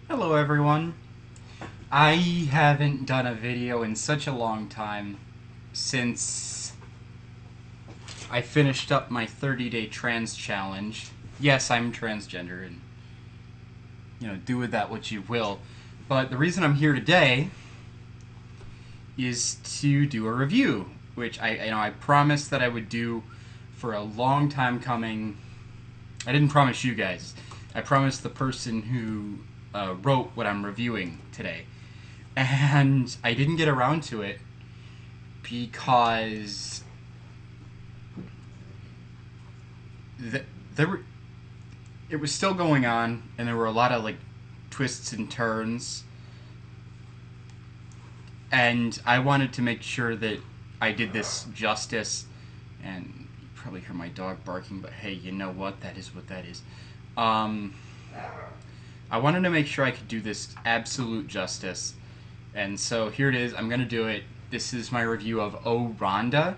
Hello everyone. I haven't done a video in such a long time since I finished up my 30-day trans challenge. Yes, I'm transgender and do with that what you will. But the reason I'm here today is to do a review, which I promised that I would do for a long time coming. I didn't promise you guys. I promised the person who wrote what I'm reviewing today. And I didn't get around to it because it was still going on, and there were a lot of twists and turns, and I wanted to make sure that I did this justice. And you probably hear my dog barking, but hey, you know what? That is what that is. I wanted to make sure I could do this absolute justice. And so here it is. I'm going to do it. This is my review of Oh Rhonda,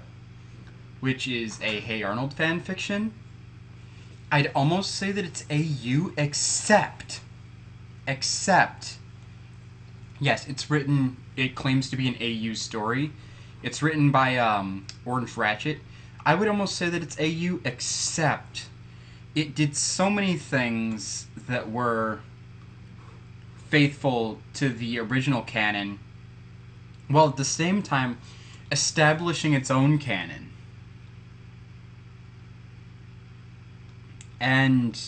which is a Hey Arnold fan fiction. I'd almost say that it's AU, except, yes, it claims to be an AU story. It's written by Ratchet. I would almost say that it's AU, except it did so many things that were faithful to the original canon, while at the same time establishing its own canon. And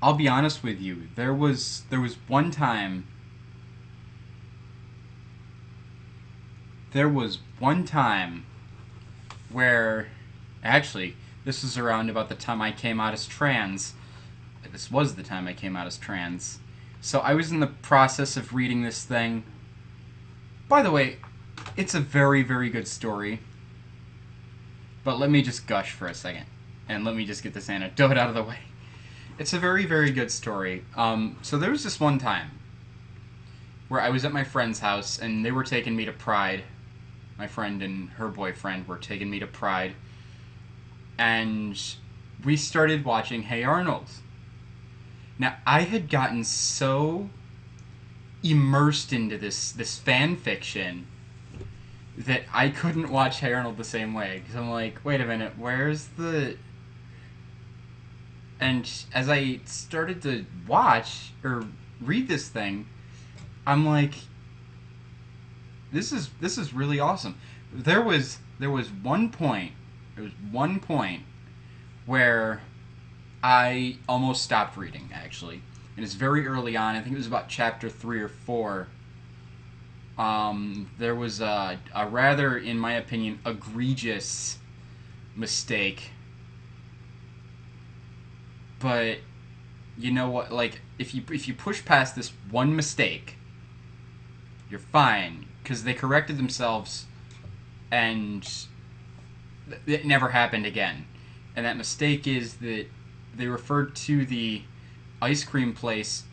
I'll be honest with you, there was one time where, actually, this was around about the time I came out as trans. This was the time I came out as trans. So I was in the process of reading this thing. By the way, it's a very, very good story. But let me just gush for a second. And let me just get this anecdote out of the way. It's a very, very good story. So there was this one time where I was at my friend's house, and they were taking me to Pride. My friend and her boyfriend were taking me to Pride. And we started watching Hey Arnold. Now, I had gotten so immersed into this fan fiction that I couldn't watch Hey Arnold the same way. Because I'm like, wait a minute, where's the... And as I started to watch, or read this thing, I'm like, this is really awesome. There was one point where I almost stopped reading, actually. And it's very early on. I think it was about chapter 3 or 4. There was a rather, in my opinion, egregious mistake. But you know what? Like, if you push past this one mistake, you're fine, because they corrected themselves, and it never happened again. And that mistake is that they referred to the ice cream place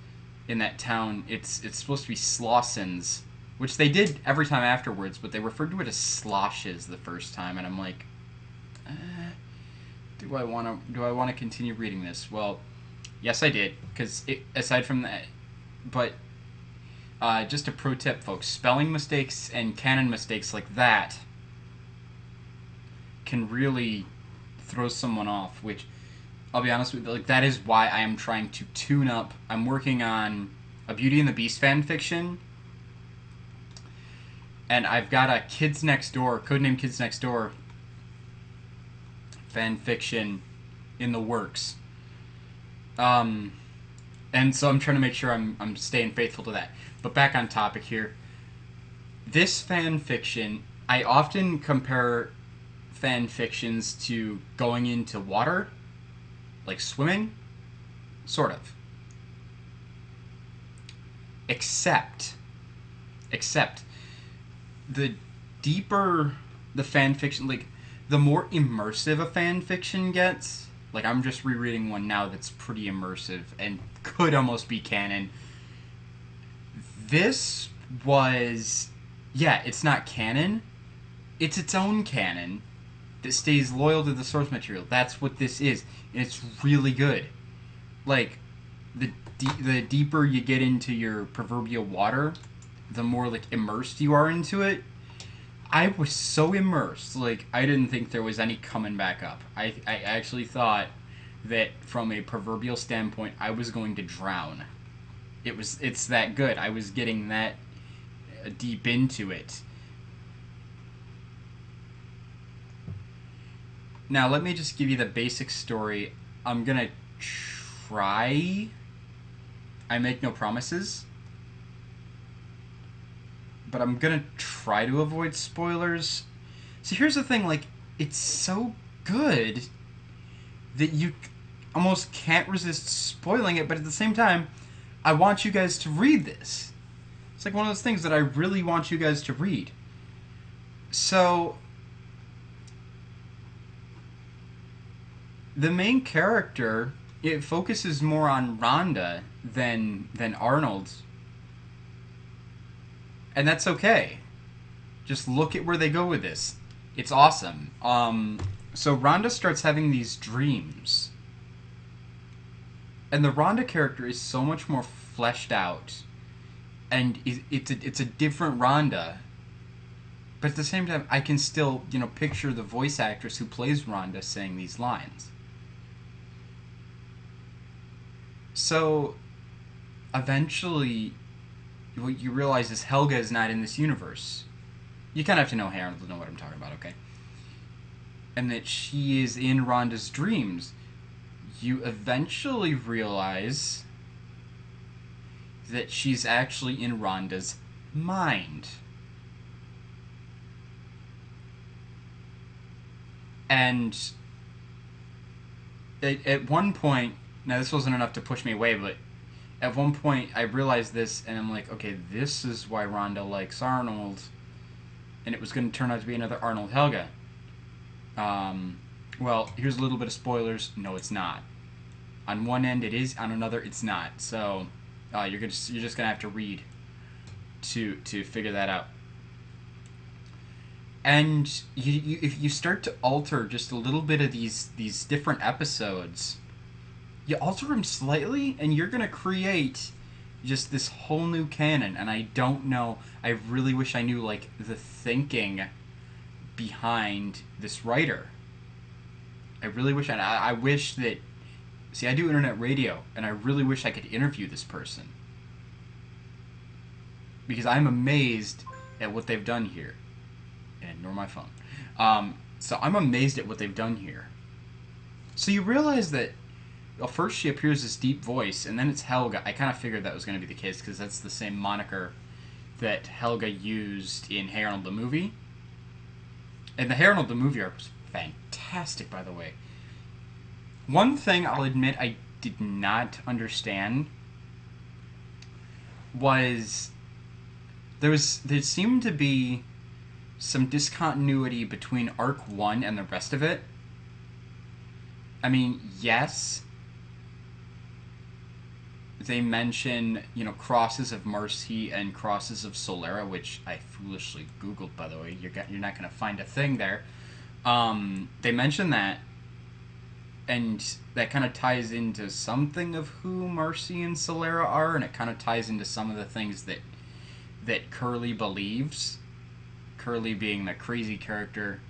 in that town. It's supposed to be Slausson's, which they did every time afterwards, but they referred to it as Sloshes the first time, and I'm like, do I want to continue reading this? Well, yes, I did, because aside from that, but just a pro tip, folks: spelling mistakes and canon mistakes like that can really throw someone off, which, I'll be honest with you, that is why I am trying to tune up. I'm working on a Beauty and the Beast fan fiction, and I've got a Kids Next Door, codename Kids Next Door fan fiction in the works. And so I'm trying to make sure I'm staying faithful to that. But back on topic here. This fan fiction, I often compare fan fictions to going into water, like swimming, sort of. Except the deeper the fan fiction, the more immersive a fan fiction gets. Like, I'm just rereading one now that's pretty immersive and could almost be canon. This was, yeah, it's not canon. It's its own canon that stays loyal to the source material. That's what this is, and it's really good. Like, the deeper you get into your proverbial water, the more like immersed you are into it. I was so immersed, like I didn't think there was any coming back up. I actually thought that from a proverbial standpoint, I was going to drown. It's that good. I was getting that deep into it. Now let me just give you the basic story. I'm gonna try. I make no promises, but I'm gonna try to avoid spoilers. So here's the thing, like, it's so good that you almost can't resist spoiling it, but at the same time, I want you guys to read this. It's like one of those things that I really want you guys to read. So, the main character, it focuses more on Rhonda than Arnold. And that's okay. Just look at where they go with this. It's awesome. So Rhonda starts having these dreams. And the Rhonda character is so much more fleshed out. And it's a different Rhonda. But at the same time, I can still, picture the voice actress who plays Rhonda saying these lines. So, eventually, what you realize is Helga is not in this universe. You kind of have to know Arnold to know what I'm talking about, okay? And that she is in Rhonda's dreams. You eventually realize that she's actually in Rhonda's mind. And at one point, now this wasn't enough to push me away, but at one point I realized this, and I'm like, okay, this is why Rhonda likes Arnold, and it was going to turn out to be another Arnold Helga. Well, here's a little bit of spoilers. No, it's not. On one end it is, on another it's not. So you're just gonna have to read to figure that out. And if you start to alter just a little bit of these different episodes, you alter them slightly, and you're gonna create just this whole new canon. And I don't know. I really wish I knew like the thinking behind this writer. I really wish I wish that. See, I do internet radio, and I really wish I could interview this person, because I'm amazed at what they've done here. And ignore my phone. So I'm amazed at what they've done here. So you realize that, well, first she appears as deep voice, and then it's Helga. I kind of figured that was going to be the case, because that's the same moniker that Helga used in Hey Arnold the movie. And the Hey Arnold the movie arc was fantastic, by the way. One thing I'll admit I did not understand was there seemed to be some discontinuity between Arc 1 and the rest of it. I mean, yes, they mention, crosses of Marcy and crosses of Solera, which I foolishly Googled, by the way. You're not going to find a thing there. They mention that, and that kind of ties into something of who Marcy and Solera are, and it kind of ties into some of the things that Curly believes. Curly being the crazy character,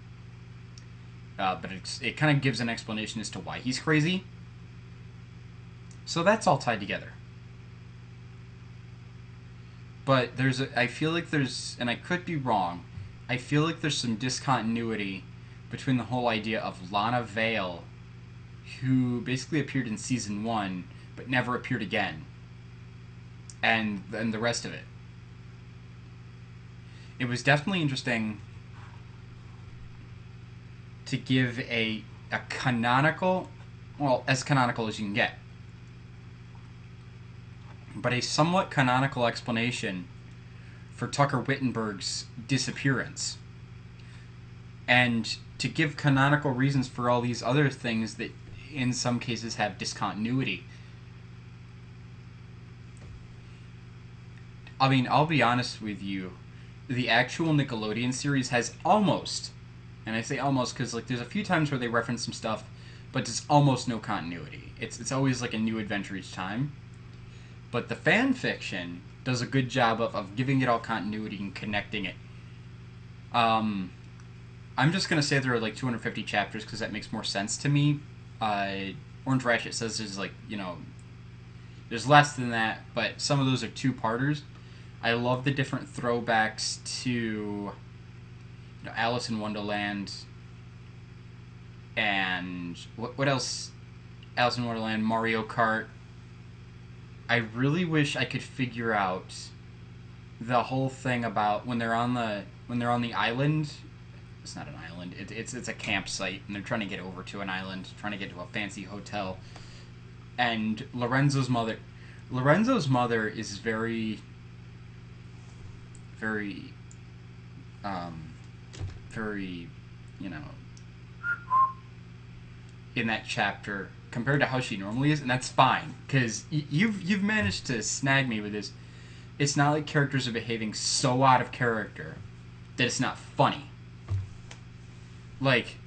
but it kind of gives an explanation as to why he's crazy. So that's all tied together. But I feel like there's, and I could be wrong, I feel like there's some discontinuity between the whole idea of Lana Vale, who basically appeared in season 1 but never appeared again, and the rest of it. It was definitely interesting to give a canonical, well, as canonical as you can get, but a somewhat canonical explanation for Tucker Wittenberg's disappearance, and to give canonical reasons for all these other things that in some cases have discontinuity. I mean, I'll be honest with you, the actual Nickelodeon series has almost, and I say almost because like there's a few times where they reference some stuff, but it's almost no continuity. It's always like a new adventure each time. But the fan fiction does a good job of giving it all continuity and connecting it. I'm just gonna say there are like 250 chapters because that makes more sense to me. Orange Ratchet says there's like, there's less than that, but some of those are two-parters. I love the different throwbacks to Alice in Wonderland and what else? Alice in Wonderland, Mario Kart. I really wish I could figure out the whole thing about when they're on the island. It's not an island. It's a campsite, and they're trying to get over to an island, trying to get to a fancy hotel. And Lorenzo's mother is very, very, very, in that chapter compared to how she normally is, and that's fine because you've managed to snag me with this. It's not like characters are behaving so out of character that it's not funny. Like,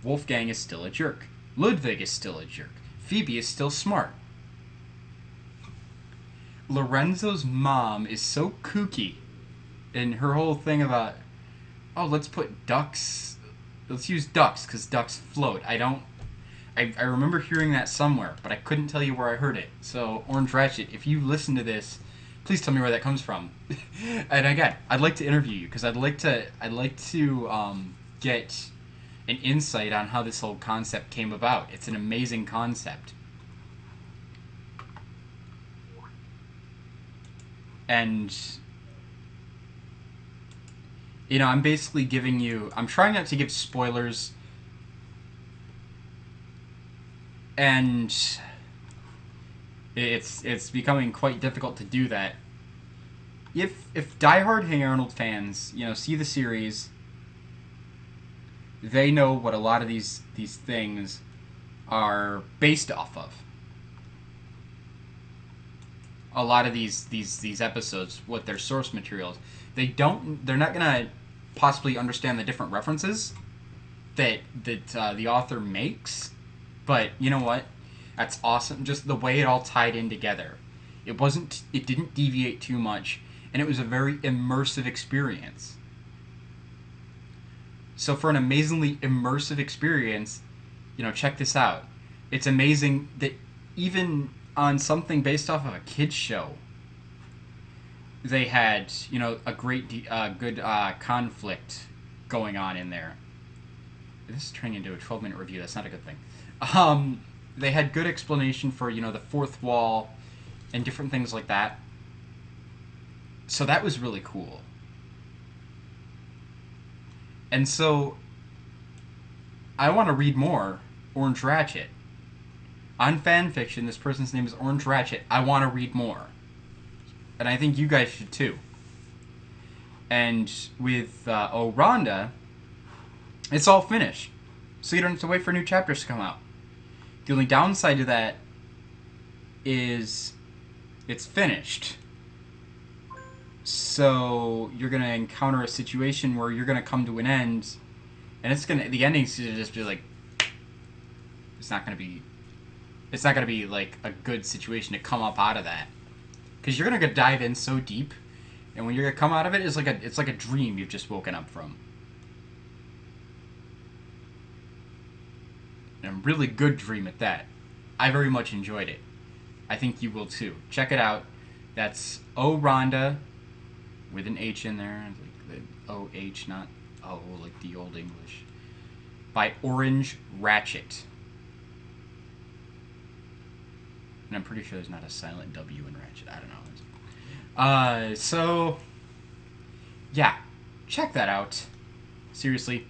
Wolfgang is still a jerk. Ludwig is still a jerk. Phoebe is still smart. Lorenzo's mom is so kooky in her whole thing about, oh, let's use ducks because ducks float. I remember hearing that somewhere, but I couldn't tell you where I heard it. So, Orange Ratchet, if you listen to this, please tell me where that comes from. And again, I'd like to interview you because I'd like to get an insight on how this whole concept came about. It's an amazing concept. And I'm basically I'm trying not to give spoilers, and it's becoming quite difficult to do that. If diehard Hey Arnold fans, see the series, they know what a lot of these things are based off of. A lot of these episodes, what their source material is. They're not gonna possibly understand the different references that the author makes, but you know what? That's awesome. Just the way it all tied in together. It didn't deviate too much, and it was a very immersive experience. So for an amazingly immersive experience, check this out. It's amazing that even on something based off of a kid's show, they had, a great, good conflict going on in there. This is turning into a 12-minute review. That's not a good thing. They had good explanation for, the fourth wall and different things like that. So that was really cool. And so I want to read more Orange Ratchet. On Fanfiction, this person's name is Orange Ratchet. I want to read more. And I think you guys should too. And with Rhonda, it's all finished. So you don't have to wait for new chapters to come out. The only downside to that is it's finished. So you're going to encounter a situation where you're going to come to an end, and the ending's going to just be like, it's not going to be like a good situation to come up out of that. Because you're going to dive in so deep, and when you're going to come out of it, it's like a dream you've just woken up from. And a really good dream at that. I very much enjoyed it. I think you will too. Check it out. That's Rhonda with an H in there, like the O-H, not O, like the old English. By Orange Ratchet. And I'm pretty sure there's not a silent W in Ratchet. I don't know. So, yeah. Check that out. Seriously.